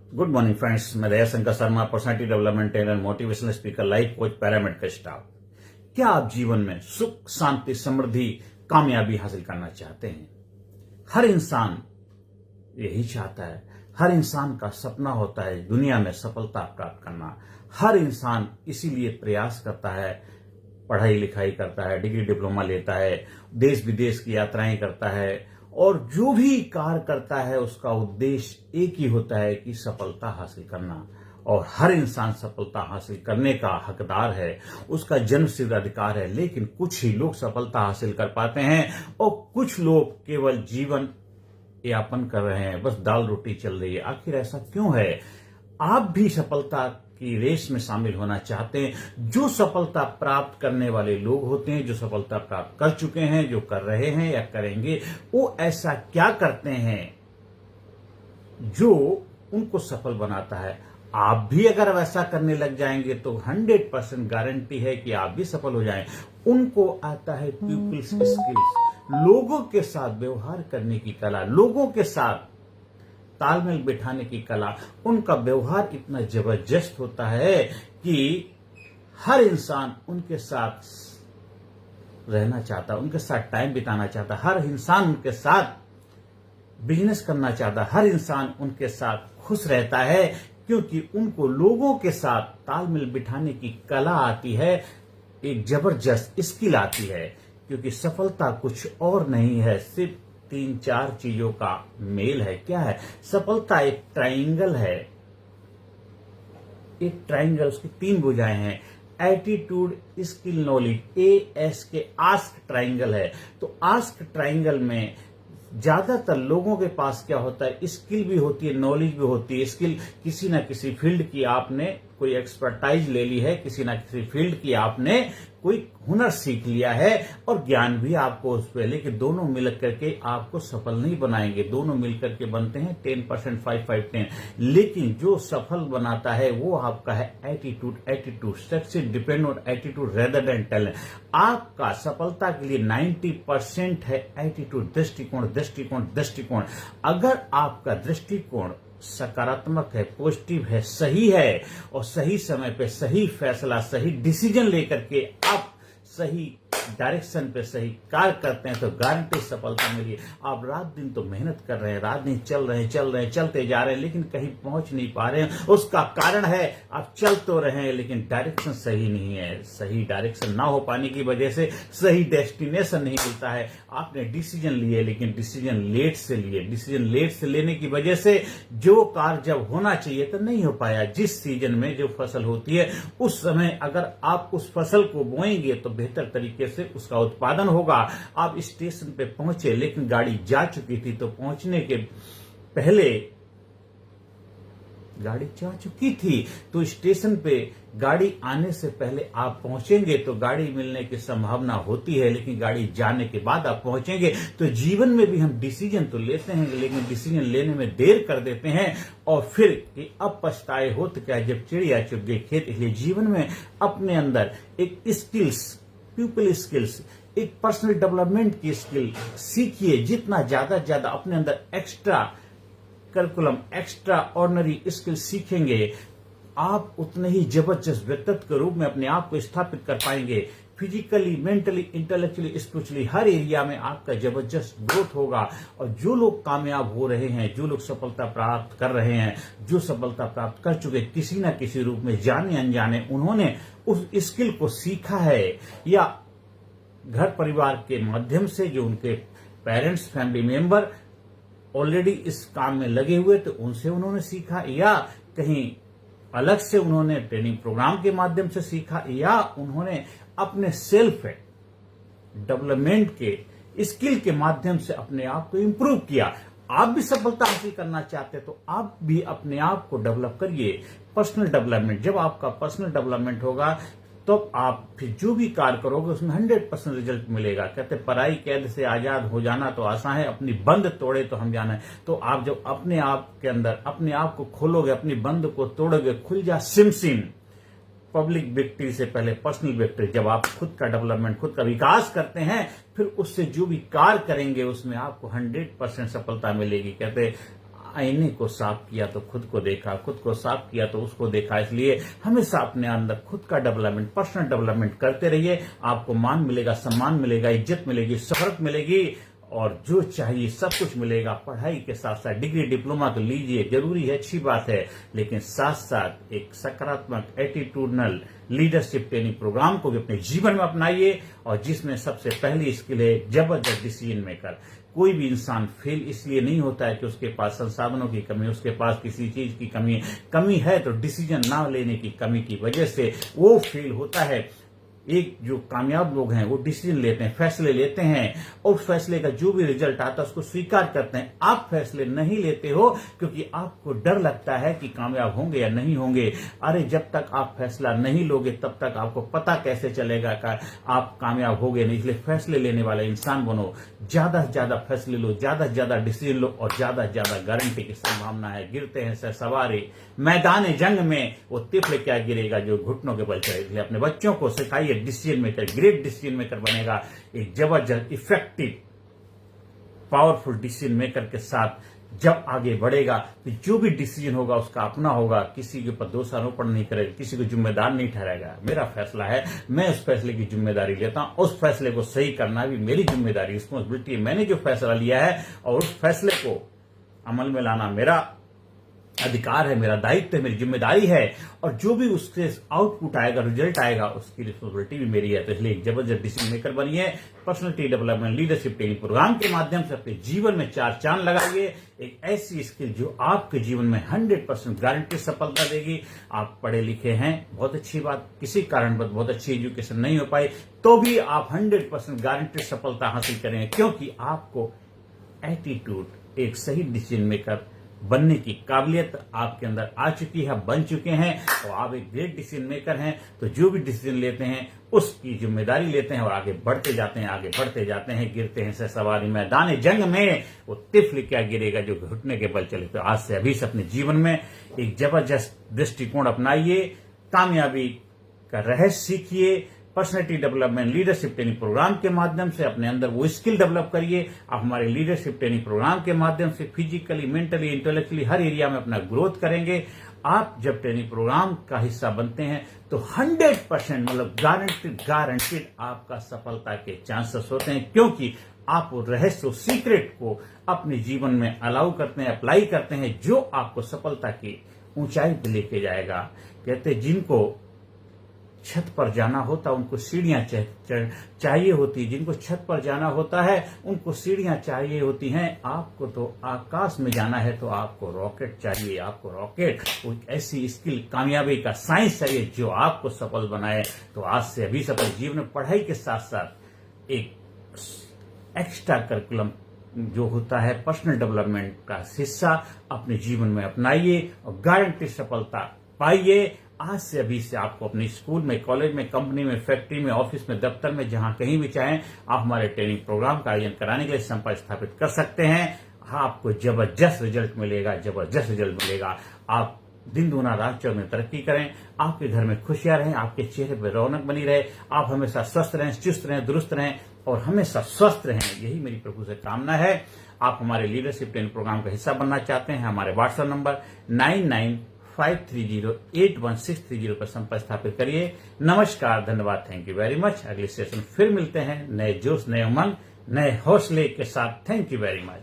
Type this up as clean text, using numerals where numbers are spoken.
Good morning friends, मैं Daya Shankar Sharma, personality development trainer, motivational speaker, life coach, paramedical staff. क्या आप जीवन में सुख, शांति, समृद्धि, कामयाबी हासिल करना चाहते हैं? हर इंसान यही चाहता है। हर इंसान का सपना होता है दुनिया में सफलता प्राप्त करना। हर इंसान इसीलिए प्रयास करता है, पढ़ाई लिखाई करता है, डिग्री डिप्लोमा लेता है, देश विदेश की यात्राएं करता है, और जो भी कार्य करता है उसका उद्देश्य एक ही होता है कि सफलता हासिल करना। और हर इंसान सफलता हासिल करने का हकदार है, उसका जन्मसिद्ध अधिकार है। लेकिन कुछ ही लोग सफलता हासिल कर पाते हैं और कुछ लोग केवल जीवन यापन कर रहे हैं, बस दाल रोटी चल रही है। आखिर ऐसा क्यों है? आप भी सफलता की रेस में शामिल होना चाहते हैं? जो सफलता प्राप्त करने वाले लोग होते हैं, जो सफलता प्राप्त कर चुके हैं, जो कर रहे हैं या करेंगे, वो ऐसा क्या करते हैं जो उनको सफल बनाता है? आप भी अगर वैसा करने लग जाएंगे तो 100% गारंटी है कि आप भी सफल हो जाएं। उनको आता है पीपल्स स्किल्स, लोगों के साथ व्यवहार करने की कला, लोगों के साथ तालमेल बिठाने की कला। उनका व्यवहार इतना जबरदस्त होता है कि हर इंसान उनके साथ रहना चाहता, उनके साथ टाइम बिताना चाहता, हर इंसान उनके साथ बिजनेस करना चाहता, हर इंसान उनके साथ खुश रहता है, क्योंकि उनको लोगों के साथ तालमेल बिठाने की कला आती है, एक जबरदस्त स्किल आती है। क्योंकि सफलता कुछ और नहीं है, सिर्फ 3-4 चीजों का मेल है। क्या है सफलता? एक ट्राइंगल है, एक ट्राइंगल, उसकी 3 भुजाएं हैं। एटीट्यूड, स्किल, नॉलेज, AS के आस्क ट्राइंगल है। तो आस्क ट्राइंगल में ज्यादातर लोगों के पास क्या होता है? स्किल भी होती है, नॉलेज भी होती है। स्किल किसी ना किसी फील्ड की आपने कोई एक्सपर्टाइज ले ली है, किसी ना किसी फील्ड की आपने कोई हुनर सीख लिया है, और ज्ञान भी आपको उस पर। लेकिन दोनों मिल करके आपको सफल नहीं बनाएंगे। दोनों मिलकर के बनते हैं 10%, 5-5-10। लेकिन जो सफल बनाता है वो आपका है attitude. Success depend on attitude rather than talent. आपका सफलता के लिए 90% है एटीट्यूड, दृष्टिकोण। अगर आपका दृष्टिकोण सकारात्मक है, पॉजिटिव है, सही है, और सही समय पे सही फैसला, सही डिसीजन लेकर के आप सही डायरेक्शन पे सही कार्य करते हैं तो गारंटी सफलता मिली। आप रात दिन तो मेहनत कर रहे हैं, रात दिन चल रहे हैं, चलते जा रहे हैं, लेकिन कहीं पहुंच नहीं पा रहे हैं। उसका कारण है आप चल तो रहे हैं लेकिन डायरेक्शन सही नहीं है। सही डायरेक्शन ना हो पाने की वजह से सही डेस्टिनेशन नहीं मिलता है। आपने डिसीजन लिए लेकिन डिसीजन लेट से लिए। डिसीजन लेट से लेने की वजह से जो कार्य जब होना चाहिए तो नहीं हो पाया। जिस सीजन में जो फसल होती है उस समय अगर आप उस फसल को बोएंगे तो बेहतर तरीके से उसका उत्पादन होगा। आप स्टेशन पे पहुंचे लेकिन गाड़ी जा चुकी थी, तो पहुंचने के पहले गाड़ी जा चुकी थी, तो स्टेशन पे गाड़ी आने से पहले आप पहुंचेंगे तो गाड़ी मिलने की संभावना होती है, लेकिन गाड़ी जाने के बाद आप पहुंचेंगे। तो जीवन में भी हम डिसीजन तो लेते हैं लेकिन डिसीजन लेने में देर कर देते हैं, और फिर कि अब पछताए हो तो क्या, जब चिड़िया चुग गई खेत। इसलिए जीवन में अपने अंदर एक स्किल्स, पीपल स्किल्स, एक पर्सनल डेवलपमेंट की स्किल सीखिए। जितना ज्यादा अपने अंदर extra curriculum, extra ordinary skill सीखेंगे, आप उतने ही जबरदस्त व्यक्तित्व के रूप में अपने आप को स्थापित कर पाएंगे। फिजिकली, मेंटली, इंटेलेक्चुअली, स्पिरिचुअली, हर एरिया में आपका जबरदस्त ग्रोथ होगा। और जो लोग कामयाब हो रहे हैं, जो लोग सफलता प्राप्त कर रहे हैं, जो सफलता प्राप्त कर चुके, किसी न किसी रूप में जाने अनजाने उन्होंने उस स्किल को सीखा है, या घर परिवार के माध्यम से जो उनके पेरेंट्स, फैमिली मेंबर ऑलरेडी इस काम में लगे हुए तो उनसे उन्होंने सीखा, या कहीं अलग से उन्होंने ट्रेनिंग प्रोग्राम के माध्यम से सीखा, या उन्होंने अपने सेल्फ डेवलपमेंट के स्किल के माध्यम से अपने आप को इंप्रूव किया। आप भी सफलता हासिल करना चाहते हैं तो आप भी अपने आप को डेवलप करिए। पर्सनल डेवलपमेंट, जब आपका पर्सनल डेवलपमेंट होगा तो आप फिर जो भी कार्य करोगे उसमें 100% रिजल्ट मिलेगा। कहते पराई कैद से आजाद हो जाना तो आसान है, अपनी बंद तोड़े तो हम जाना है। तो आप जब अपने आप के अंदर अपने आप को खोलोगे, अपनी बंद को तोड़ोगे, खुल जा सिम। पब्लिक विक्ट्री से पहले पर्सनल विक्ट्री। जब आप खुद का डेवलपमेंट, खुद का विकास करते हैं, फिर उससे जो भी कार्य करेंगे उसमें आपको 100% सफलता मिलेगी। कहते आईने को साफ किया तो खुद को देखा, खुद को साफ किया तो उसको देखा। इसलिए हमेशा अपने अंदर खुद का डेवलपमेंट, पर्सनल डेवलपमेंट करते रहिए। आपको मान मिलेगा, सम्मान मिलेगा, इज्जत मिलेगी, शोहरत मिलेगी और जो चाहिए सब कुछ मिलेगा। पढ़ाई के साथ साथ डिग्री डिप्लोमा तो लीजिए, जरूरी है, अच्छी बात है, लेकिन साथ साथ एक सकारात्मक एटीट्यूडनल लीडरशिप ट्रेनिंग प्रोग्राम को भी अपने जीवन में अपनाइए। और जिसमें सबसे पहली स्किल है जबरदस्त डिसीजन मेकर। कोई भी इंसान फेल इसलिए नहीं होता है कि उसके पास संसाधनों की कमी, उसके पास किसी चीज की कमी है तो डिसीजन ना लेने की कमी की वजह से वो फेल होता है। एक जो कामयाब लोग हैं वो डिसीजन लेते हैं, फैसले लेते हैं और उस फैसले का जो भी रिजल्ट आता है उसको स्वीकार करते हैं। आप फैसले नहीं लेते हो क्योंकि आपको डर लगता है कि कामयाब होंगे या नहीं होंगे। अरे जब तक आप फैसला नहीं लोगे तब तक आपको पता कैसे चलेगा कि आप कामयाब होगे नहीं। इसलिए फैसले लेने वाला इंसान बनो, ज्यादा से ज्यादा फैसले लो, ज्यादा से ज्यादा डिसीजन लो और ज्यादा से ज्यादा गारंटी की संभावना है। गिरते हैं सर सवारी मैदान जंग में, वो तिफल क्या गिरेगा जो घुटनों के बल चले। इसलिए अपने बच्चों को सिखाइए decision maker, great decision maker बनेगा, एक जबरदस्त इफेक्टिव पावरफुल डिसीजन मेकर के साथ जब आगे बढ़ेगा तो जो भी डिसीजन होगा उसका अपना होगा, किसी के ऊपर दोषारोपण नहीं करेगा, किसी को जिम्मेदार नहीं ठहराएगा। मेरा फैसला है, मैं उस फैसले की जिम्मेदारी लेता हूं, उस फैसले को सही करना भी मेरी जिम्मेदारी, रिस्पॉन्सिबिलिटी है। मैंने जो फैसला लिया है और उस फैसले को अमल में लाना मेरा अधिकार है, मेरा दायित्व है, मेरी जिम्मेदारी है। और जो भी उससे आउटपुट आएगा, रिजल्ट आएगा, उसकी रिस्पॉन्सिबिलिटी भी मेरी है। तो इसलिए एक जबरदस्त डिसीजन मेकर बनिए। Personality development leadership training program के माध्यम से अपने जीवन में 4 चांद लगाइए। एक ऐसी स्किल जो आपके जीवन में 100% गारंटी सफलता देगी। आप पढ़े लिखे हैं, बहुत अच्छी बात, किसी कारणवश बहुत अच्छी एजुकेशन नहीं हो पाई तो भी आप 100% गारंटी सफलता हासिल करेंगे, क्योंकि आपको एटीट्यूड, एक सही डिसीजन मेकर बनने की काबिलियत आपके अंदर आ चुकी है, बन चुके हैं और आप एक ग्रेट डिसीजन मेकर हैं। तो जो भी डिसीजन लेते हैं उसकी जिम्मेदारी लेते हैं और आगे बढ़ते जाते हैं, आगे बढ़ते जाते हैं। गिरते हैं सवारी मैदान जंग में, वो तिफल क्या गिरेगा जो घुटने के बल चले। तो आज से अभी से अपने जीवन में एक जबरदस्त दृष्टिकोण अपनाइए, कामयाबी का रहस्य सीखिए। Personality development leadership training program के माध्यम से अपने अंदर वो स्किल डेवलप करिए। आप हमारे लीडरशिप ट्रेनिंग प्रोग्राम के माध्यम से फिजिकली, मेंटली, इंटेलेक्चुअली हर एरिया में अपना ग्रोथ करेंगे। आप जब ट्रेनिंग प्रोग्राम का हिस्सा बनते हैं तो 100% मतलब गारंटेड आपका सफलता के चांसेस होते हैं, क्योंकि आप वो रहस्य, सीक्रेट को अपने जीवन में अलाउ करते हैं, अप्लाई करते हैं, जो आपको सफलता की ऊंचाई पे लेके जाएगा। कहते हैं जिनको छत पर जाना होता उनको सीढ़ियां चाहिए होती, जिनको छत पर जाना होता है उनको सीढ़ियां चाहिए होती हैं। आपको तो आकाश में जाना है तो आपको रॉकेट चाहिए, आपको रॉकेट। वो ऐसी स्किल, कामयाबी का साइंस है ये जो आपको सफल बनाए। तो आज से अभी से अपने जीवन में पढ़ाई के साथ साथ एक एक्स्ट्रा करिकुलम जो होता है पर्सनल डेवलपमेंट का हिस्सा अपने जीवन में अपनाइए और गारंटी सफलता पाइए। आज से अभी से आपको अपने स्कूल में, कॉलेज में, कंपनी में, फैक्ट्री में, ऑफिस में, दफ्तर में, जहां कहीं भी चाहें आप हमारे ट्रेनिंग प्रोग्राम का आयोजन कराने के लिए संपर्क स्थापित कर सकते हैं। आपको जबरदस्त रिजल्ट मिलेगा, जबरदस्त रिजल्ट मिलेगा। आप दिन दूना रात चौगुना तरक्की करें, आपके घर में खुशियां रहें, आपके चेहरे पर रौनक बनी रहे, आप हमेशा स्वस्थ रहें, चुस्त रहें, दुरुस्त रहें और हमेशा स्वस्थ रहें, यही मेरी प्रभु से कामना है। आप हमारे लीडरशिप ट्रेनिंग प्रोग्राम का हिस्सा बनना चाहते हैं, हमारे व्हाट्सएप नंबर 9953081630 पर संपर्क स्थापित करिए। नमस्कार, धन्यवाद, थैंक यू वेरी मच। अगले सेशन फिर मिलते हैं नए जोश, नए उमंग, नए हौसले के साथ। Thank you very much.